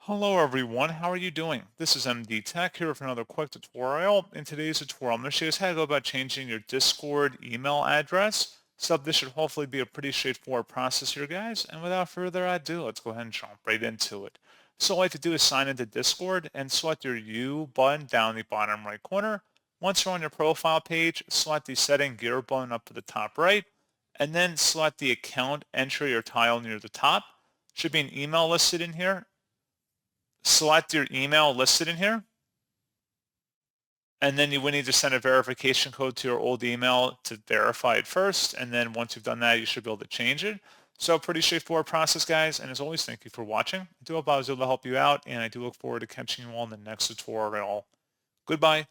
Hello everyone, how are you doing? This is MD Tech here with another quick tutorial. In today's tutorial, I'm going to show you guys how to go about changing your Discord email address. So this should hopefully be a pretty straightforward process here, guys. And without further ado, let's go ahead and jump right into it. So all you have to do is sign into Discord and select your U button down the bottom right corner. Once you're on your profile page, select the setting gear button up to the top right, and then select the account entry or tile near the top. Should be an email listed in here. Select your email listed in here, and then you would need to send a verification code to your old email to verify it first, and then once you've done that, you should be able to change it. So pretty straightforward process, guys, and as always, thank you for watching. I do hope I was able to help you out, and I do look forward to catching you all in the next tutorial. Goodbye.